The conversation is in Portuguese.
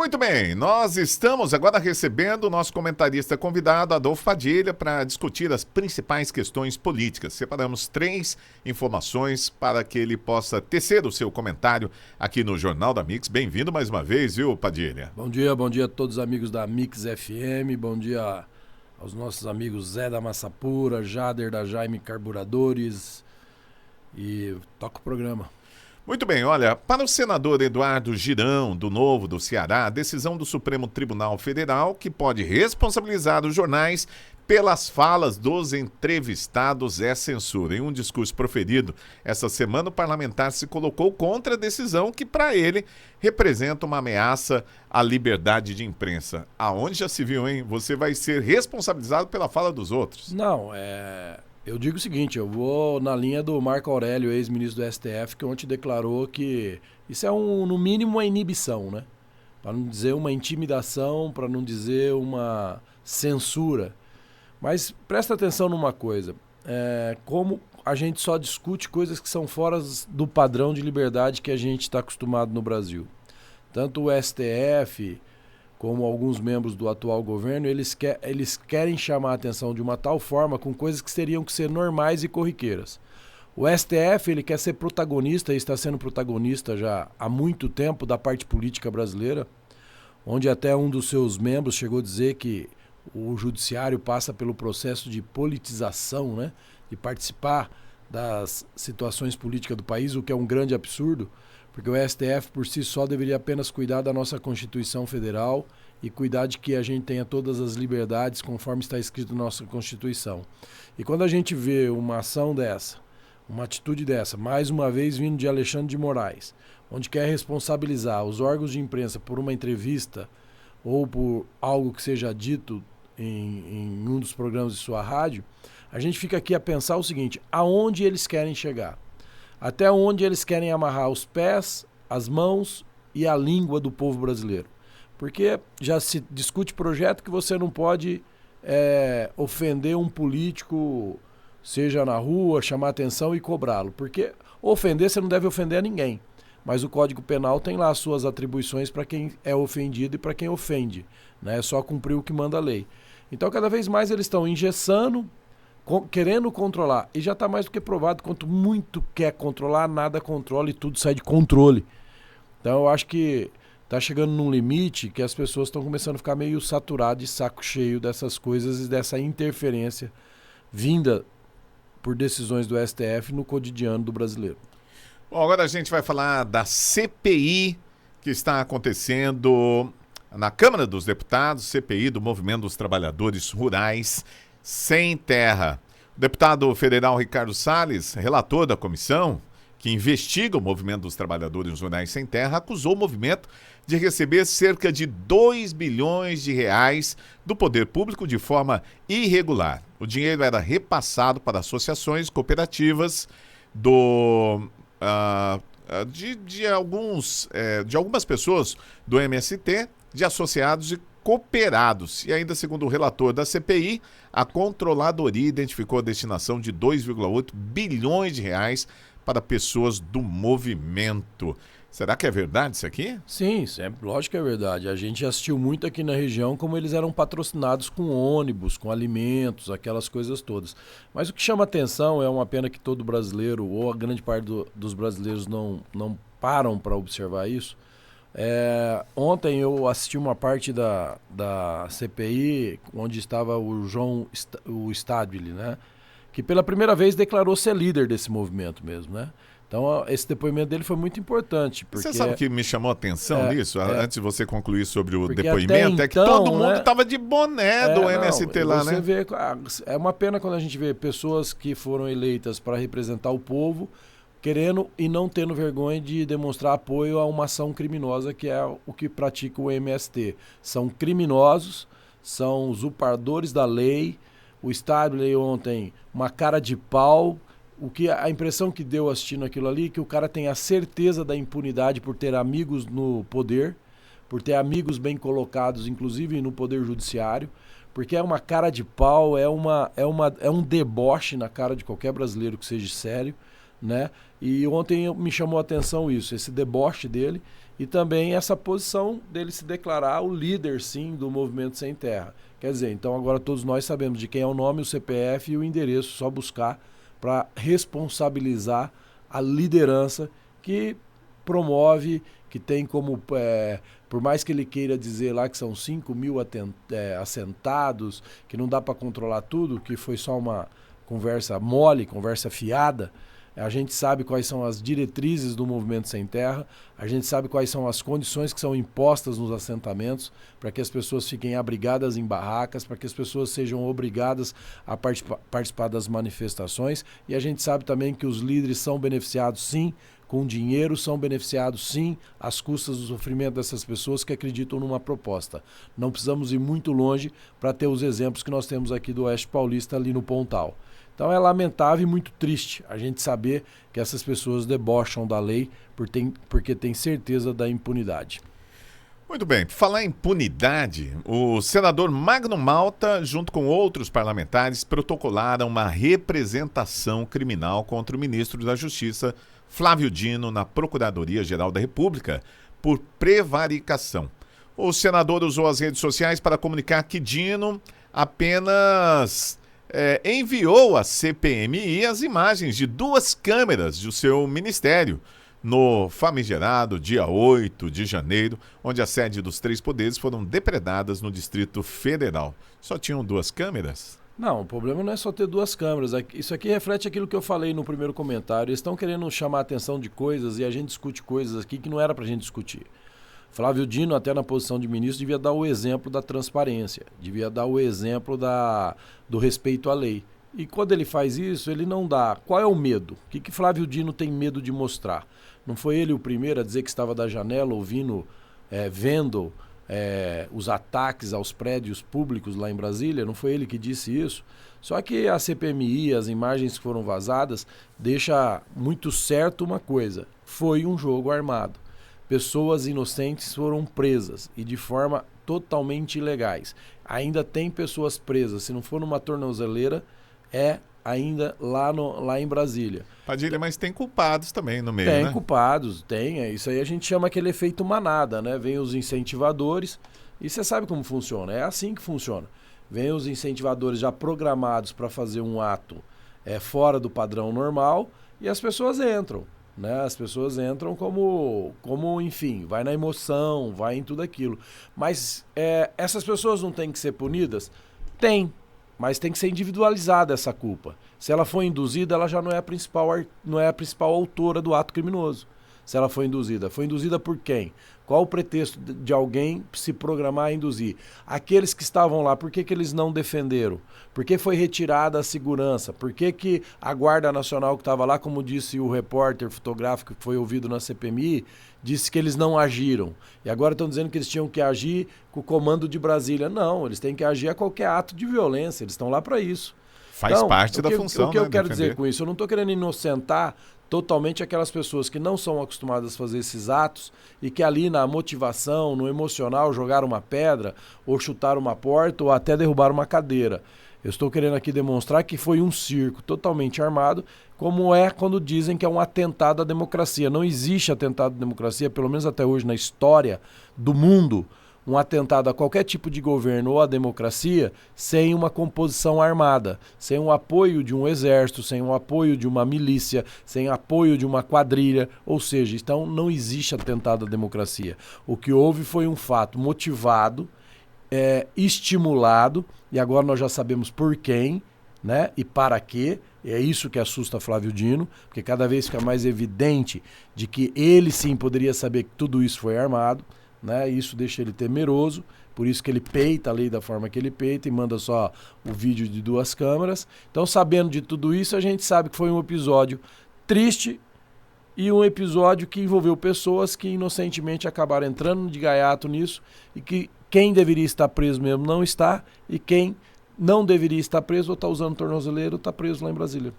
Muito bem, nós estamos agora recebendo o nosso comentarista convidado, Adolfo Padilha, para discutir as principais questões políticas. Separamos 3 informações para que ele possa tecer o seu comentário aqui no Jornal da Mix. Bem-vindo mais uma vez, viu, Padilha? Bom dia a todos os amigos da Mix FM, bom dia aos nossos amigos Zé da Massa Pura, Jader da Jaime Carburadores e toca o programa. Muito bem, olha, para o senador Eduardo Girão, do Novo do Ceará, a decisão do Supremo Tribunal Federal que pode responsabilizar os jornais pelas falas dos entrevistados é censura. Em um discurso proferido essa semana, o parlamentar se colocou contra a decisão que, para ele, representa uma ameaça à liberdade de imprensa. Aonde já se viu, hein? Você vai ser responsabilizado pela fala dos outros. Não, eu digo o seguinte, eu vou na linha do Marco Aurélio, ex-ministro do STF, que ontem declarou que isso é, no mínimo, uma inibição, né? Para não dizer uma intimidação, para não dizer uma censura. Mas presta atenção numa coisa, como a gente só discute coisas que são fora do padrão de liberdade que a gente está acostumado no Brasil. Tanto o STF como alguns membros do atual governo, eles querem chamar a atenção de uma tal forma com coisas que teriam que ser normais e corriqueiras. O STF ele quer ser protagonista e está sendo protagonista já há muito tempo da parte política brasileira, onde até um dos seus membros chegou a dizer que o judiciário passa pelo processo de politização, né? De participar das situações políticas do país, o que é um grande absurdo, porque o STF por si só deveria apenas cuidar da nossa Constituição Federal e cuidar de que a gente tenha todas as liberdades conforme está escrito na nossa Constituição. E quando a gente vê uma ação dessa, uma atitude dessa, mais uma vez vindo de Alexandre de Moraes, onde quer responsabilizar os órgãos de imprensa por uma entrevista ou por algo que seja dito em um dos programas de sua rádio, a gente fica aqui a pensar o seguinte, aonde eles querem chegar? Até onde eles querem amarrar os pés, as mãos e a língua do povo brasileiro. Porque já se discute projeto que você não pode ofender um político, seja na rua, chamar atenção e cobrá-lo. Porque ofender, você não deve ofender a ninguém. Mas o Código Penal tem lá as suas atribuições para quem é ofendido e para quem ofende. Né? É só cumprir o que manda a lei. Então, cada vez mais eles estão engessando, querendo controlar. E já está mais do que provado, quanto muito quer controlar, nada controla e tudo sai de controle. Então eu acho que está chegando num limite que as pessoas estão começando a ficar meio saturadas e saco cheio dessas coisas e dessa interferência vinda por decisões do STF no cotidiano do brasileiro. Bom, agora a gente vai falar da CPI que está acontecendo na Câmara dos Deputados, CPI do Movimento dos Trabalhadores Rurais Sem Terra. O deputado federal Ricardo Salles, relator da comissão que investiga o Movimento dos Trabalhadores Rurais Sem Terra, acusou o movimento de receber cerca de 2 bilhões de reais do poder público de forma irregular. O dinheiro era repassado para associações cooperativas de algumas pessoas do MST, de associados e cooperados. E ainda, segundo o relator da CPI, a controladoria identificou a destinação de 2,8 bilhões de reais para pessoas do movimento. Será que é verdade isso aqui? Sim, lógico que é verdade. A gente assistiu muito aqui na região como eles eram patrocinados com ônibus, com alimentos, aquelas coisas todas. Mas o que chama atenção, é uma pena que todo brasileiro, ou a grande parte dos brasileiros não param para observar isso. Ontem eu assisti uma parte da CPI onde estava o João Stadili, né? Que pela primeira vez declarou ser líder desse movimento mesmo, né? Então esse depoimento dele foi muito importante. Porque, você sabe o que me chamou a atenção nisso? Antes de você concluir sobre o depoimento, então, é que todo mundo estava de boné do MST lá, né? É uma pena quando a gente vê pessoas que foram eleitas para representar o povo querendo e não tendo vergonha de demonstrar apoio a uma ação criminosa que é o que pratica o MST. São criminosos, são usurpadores da lei. O Stadley ontem, uma cara de pau. A impressão que deu assistindo aquilo ali, que o cara tem a certeza da impunidade por ter amigos no poder, por ter amigos bem colocados, inclusive no poder judiciário, porque é uma cara de pau, é um deboche na cara de qualquer brasileiro que seja sério. né? E ontem me chamou a atenção isso, esse deboche dele e também essa posição dele se declarar o líder, sim, do Movimento Sem Terra. Quer dizer, então agora todos nós sabemos de quem é o nome, o CPF e o endereço, só buscar para responsabilizar a liderança que promove, que tem como, por mais que ele queira dizer lá que são 5 mil assentados, que não dá para controlar tudo, que foi só uma conversa mole, conversa fiada, a gente sabe quais são as diretrizes do Movimento Sem Terra, a gente sabe quais são as condições que são impostas nos assentamentos para que as pessoas fiquem abrigadas em barracas, para que as pessoas sejam obrigadas a participar das manifestações, e a gente sabe também que os líderes são beneficiados, sim, com dinheiro, são beneficiados, sim, às custas do sofrimento dessas pessoas que acreditam numa proposta. Não precisamos ir muito longe para ter os exemplos que nós temos aqui do Oeste Paulista, ali no Pontal. Então é lamentável e muito triste a gente saber que essas pessoas debocham da lei porque tem certeza da impunidade. Muito bem, por falar em impunidade, o senador Magno Malta, junto com outros parlamentares, protocolaram uma representação criminal contra o ministro da Justiça, Flávio Dino, na Procuradoria-Geral da República, por prevaricação. O senador usou as redes sociais para comunicar que Dino apenas enviou à CPMI as imagens de 2 câmeras do seu ministério no famigerado dia 8 de janeiro, onde a sede dos 3 poderes foram depredadas no Distrito Federal. Só tinham 2 câmeras? Não, o problema não é só ter 2 câmeras. Isso aqui reflete aquilo que eu falei no primeiro comentário. Eles estão querendo chamar a atenção de coisas e a gente discute coisas aqui que não era pra gente discutir. Flávio Dino, até na posição de ministro, devia dar o exemplo da transparência, devia dar o exemplo do respeito à lei. E quando ele faz isso, ele não dá. Qual é o medo? O que Flávio Dino tem medo de mostrar? Não foi ele o primeiro a dizer que estava da janela ouvindo, vendo os ataques aos prédios públicos lá em Brasília? Não foi ele que disse isso? Só que a CPMI, as imagens que foram vazadas, deixa muito certo uma coisa: foi um jogo armado. Pessoas inocentes foram presas e de forma totalmente ilegais. Ainda tem pessoas presas, se não for numa tornozeleira, ainda lá em Brasília. Padilha, mas tem culpados também no meio, Tem né? culpados, tem. Isso aí a gente chama aquele efeito manada, né? Vem os incentivadores e você sabe como funciona, é assim que funciona. Vem os incentivadores já programados para fazer um ato fora do padrão normal e as pessoas entram. Né? As pessoas entram como, enfim, vai na emoção, vai em tudo aquilo. Mas essas pessoas não têm que ser punidas? Tem, mas tem que ser individualizada essa culpa. Se ela for induzida, ela já não é a principal autora do ato criminoso. Se ela foi induzida por quem? Qual o pretexto de alguém se programar a induzir? Aqueles que estavam lá, por que eles não defenderam? Por que foi retirada a segurança? Por que a Guarda Nacional que estava lá, como disse o repórter fotográfico que foi ouvido na CPMI, disse que eles não agiram? E agora estão dizendo que eles tinham que agir com o comando de Brasília. Não, eles têm que agir a qualquer ato de violência, eles estão lá para isso. Faz parte da função, O que eu quero defender. dizer com isso? Eu não estou querendo inocentar totalmente aquelas pessoas que não são acostumadas a fazer esses atos e que ali na motivação, no emocional, jogaram uma pedra ou chutaram uma porta ou até derrubaram uma cadeira. Eu estou querendo aqui demonstrar que foi um circo totalmente armado, como é quando dizem que é um atentado à democracia. Não existe atentado à democracia, pelo menos até hoje na história do mundo, um atentado a qualquer tipo de governo ou à democracia sem uma composição armada, sem o apoio de um exército, sem o apoio de uma milícia, sem o apoio de uma quadrilha, ou seja, então não existe atentado à democracia. O que houve foi um fato motivado, estimulado, e agora nós já sabemos por quem, né, e para quê. É isso que assusta Flávio Dino, porque cada vez fica mais evidente de que ele sim poderia saber que tudo isso foi armado. Né? Isso deixa ele temeroso, por isso que ele peita a lei da forma que ele peita e manda só o vídeo de 2 câmeras. Então, sabendo de tudo isso, a gente sabe que foi um episódio triste e um episódio que envolveu pessoas que inocentemente acabaram entrando de gaiato nisso e que quem deveria estar preso mesmo não está e quem não deveria estar preso ou está usando tornozeleiro está preso lá em Brasília.